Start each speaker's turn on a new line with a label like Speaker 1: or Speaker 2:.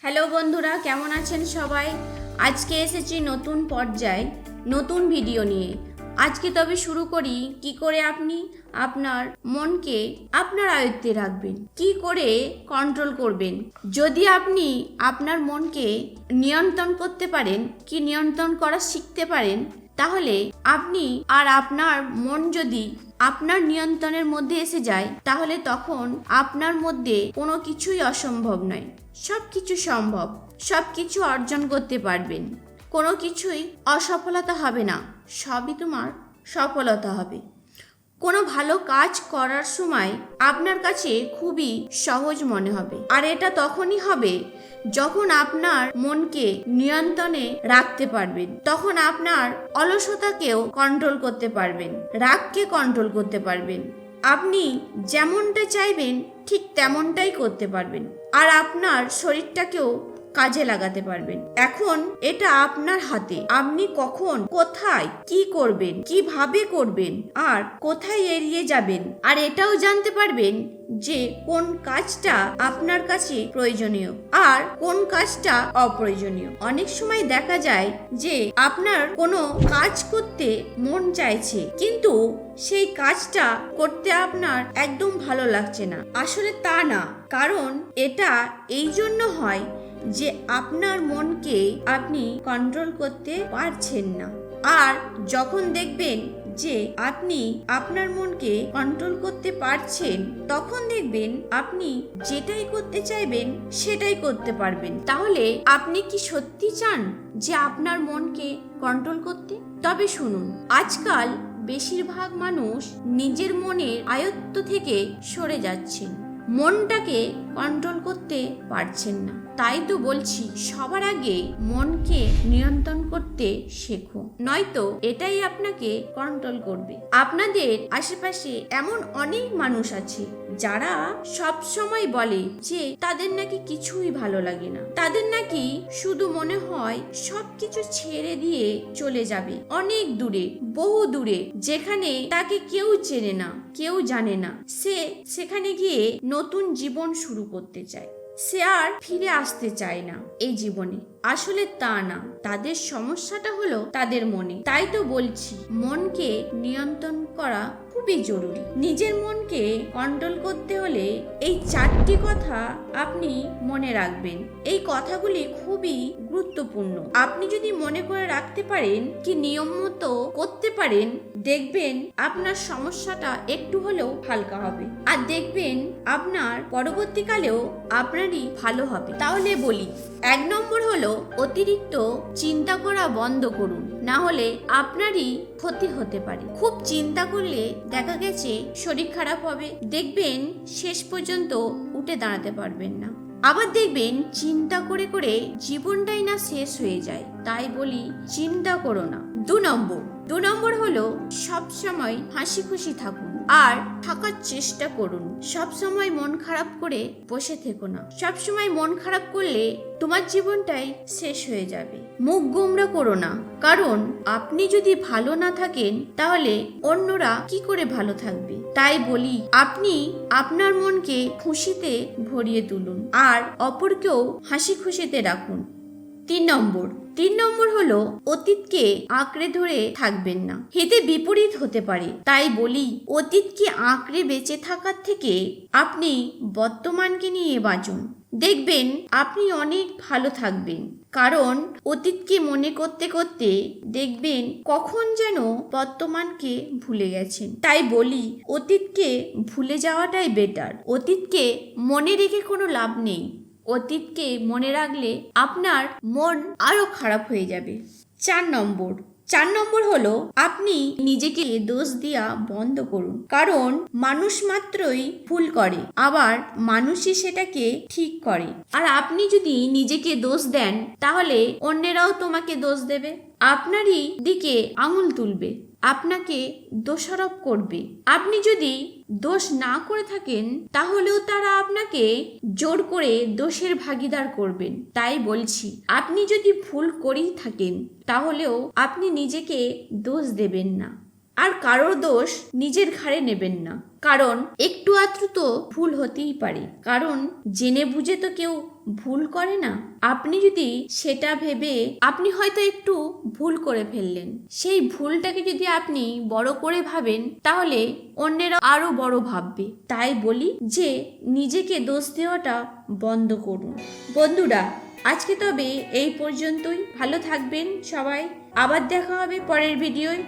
Speaker 1: Hello বন্ধুরা, কেমন আছেন সবাই? আজকে এসেছি নতুন পর্যায়ে নতুন ভিডিও নিয়ে। আজকে তবে শুরু করি কি করে আপনি আপনার মনকে আপনার আয়ত্তে রাখবেন, কি করে কন্ট্রোল করবেন। যদি আপনি আপনার মনকে নিয়ন্ত্রণ করতে পারেন, কি নিয়ন্ত্রণ করা শিখতে পারেন, তাহলে আপনি আর আপনার মন যদি আপনার নিয়ন্ত্রণের মধ্যে এসে যায়, তাহলে তখন আপনার মধ্যে কোনো কিছুই অসম্ভব নয়। সব কিছু সম্ভব, সব কিছু অর্জন করতে পারবেন। কোনো কিছুই অসফলতা হবে না, সবই তোমার সফলতা হবে। কোনো ভালো কাজ করার সময় আপনার কাছে খুবই সহজ মনে হবে, আর এটা তখনই হবে যখন আপনার মনকে নিয়ন্ত্রণে রাখতে পারবেন। তখন আপনার অলসতাকেও কন্ট্রোল করতে পারবেন, রাগকে কন্ট্রোল করতে পারবেন। আপনি যেমনটা চাইবেন ঠিক তেমনটাই করতে পারবেন, আর আপনার শরীরটাকেও কাজে লাগাতে পারবেন। এখন এটা আপনার হাতে, আপনি কখন কোথায় কি করবেন, কিভাবে করবেন, আর কোথায় এড়িয়ে যাবেন, আর এটাও জানতে পারবেন যে কোন কাজটা আপনার কাছে প্রয়োজনীয় আর কোন কাজটা অপ্রয়োজনীয়। অনেক সময় দেখা যায় যে আপনার কোনো কাজ করতে মন চাইছে, কিন্তু সেই কাজটা করতে আপনার একদম ভালো লাগছে না। আসলে তা না, কারণ এটা এই জন্য হয় যে আপনার মনকে আপনি কন্ট্রোল করতে পারছেন না। আর যখন দেখবেন যে আপনি আপনার মনকে কন্ট্রোল করতে পারছেন, তখন দেখবেন আপনি যেটাই করতে চাইবেন সেটাই করতে পারবেন। তাহলে আপনি কি সত্যি চান যে আপনার মনকে কন্ট্রোল করতে? তবে শুনুন, আজকাল বেশিরভাগ মানুষ নিজের মনের আয়ত্ত থেকে সরে যাচ্ছেন, মনটাকে কন্ট্রোল করতে পারছেন না। তাই তো বলছি, সবার আগে মনকে নিয়ন্ত্রণ করতে শেখো, নয়তো এটাই আপনাকে কন্ট্রোল করবে। আপনাদের আশেপাশে এমন অনেক মানুষ আছে যারা সব সময় বলে যে তাদের নাকি কিছুই ভালো লাগে না, তাদের নাকি শুধু মনে হয় সবকিছু ছেড়ে দিয়ে চলে যাবে অনেক দূরে, বহু দূরে, যেখানে তাকে কেউ চেনে না, কেউ জানে না। সে সেখানে গিয়ে নতুন জীবন শুরু করতে চায়, সে আর ফিরে আসতে চায় না এই জীবনে। আসলে তা না, তাদের সমস্যাটা হলো তাদের মনে। তাই তো বলছি, মনকে নিয়ন্ত্রণ করা খুবই জরুরি। নিজের মনকে কন্ট্রোল করতে হলে এই 4টি কথা আপনি মনে রাখবেন। এই কথাগুলি খুবই গুরুত্বপূর্ণ। আপনি যদি মনে করে রাখতে পারেন, কি নিয়ম মতো করতে পারেন, দেখবেন আপনার সমস্যাটা একটু হলেও হালকা হবে, আর দেখবেন আপনার পরবর্তীকালেও আপনারই ভালো হবে। তাহলে বলি, 1 নম্বর হলো অতিরিক্ত চিন্তা করা বন্ধ করুন, না হলে আপনারই ক্ষতি হতে পারে। খুব চিন্তা করলে দেখা গেছে শরীর খারাপ হবে, দেখবেন শেষ পর্যন্ত উঠে দাঁড়াতে পারবেন না। আবার দেখবেন চিন্তা করে করে জীবনটাই না শেষ হয়ে যায়। তাই বলি, চিন্তা করো না। 2 নম্বর হলো সব সময় হাসি খুশি থাকুন আর থাকার চেষ্টা করুন। সব সময় মন খারাপ করে বসে থেকো না। সব সময় মন খারাপ করলে তোমার জীবনটাই শেষ হয়ে যাবে। মুখ গোমরা করো না, কারণ আপনি যদি ভালো না থাকেন তাহলে অন্যরা কি করে ভালো থাকবে। তাই বলি, আপনি আপনার মনকে খুশিতে ভরিয়ে তুলুন আর অপরকেও হাসি খুশিতে রাখুন। 3 নম্বর হলো অতীতকে আঁকড়ে ধরে থাকবেন না, হিতে বিপরীত হতে পারে। তাই বলি, অতীতকে আঁকড়ে বেঁচে থাকার থেকে আপনি বর্তমানকে নিয়ে বাঁচুন, দেখবেন আপনি অনেক ভালো থাকবেন। কারণ অতীতকে মনে করতে করতে দেখবেন কখন যেন বর্তমানকে ভুলে গেছেন। তাই বলি, অতীতকে ভুলে যাওয়াটাই বেটার। অতীতকে মনে রেখে কোনো লাভ নেই। অতীতকে মনে রাখলে আপনার মন আরো খারাপ হয়ে যাবে। 4 নম্বর হলো আপনি নিজেকে দোষ দেওয়া বন্ধ করুন, কারণ মানুষ মাত্রই ভুল করে, আবার মানুষই সেটাকে ঠিক করে। আর আপনি যদি নিজেকে দোষ দেন, তাহলে অন্যেরাও তোমাকে দোষ দেবে, আপনারই দিকে আঙুল তুলবে, আপনাকে দোষারোপ করবে। আপনি যদি দোষ না করে থাকেন, তাহলেও তারা আপনাকে জোর করে দোষের ভাগীদার করবেন। তাই বলছি, আপনি যদি ভুল করেই থাকেন, তাহলেও আপনি নিজেকে দোষ দেবেন না। আর কারোর দোষ নিজের ঘাড়ে নেবেন না, কারণ একটু আধটু তো ভুল হতেই পারে, কারণ জেনে বুঝে তো কেউ ভুল করে না। আপনি যদি সেটা ভেবে আপনি হয়তো একটু ভুল করে ফেললেন, সেই ভুলটাকে যদি আপনি বড় করে ভাবেন তাহলে অন্যেরা আরো বড় ভাববে। তাই বলি যে নিজেকে দোষ দেওয়াটা বন্ধ করুন। বন্ধুরা, আজকে তবে এই পর্যন্তই। ভালো থাকবেন সবাই, আবার দেখা হবে পরের ভিডিওয়।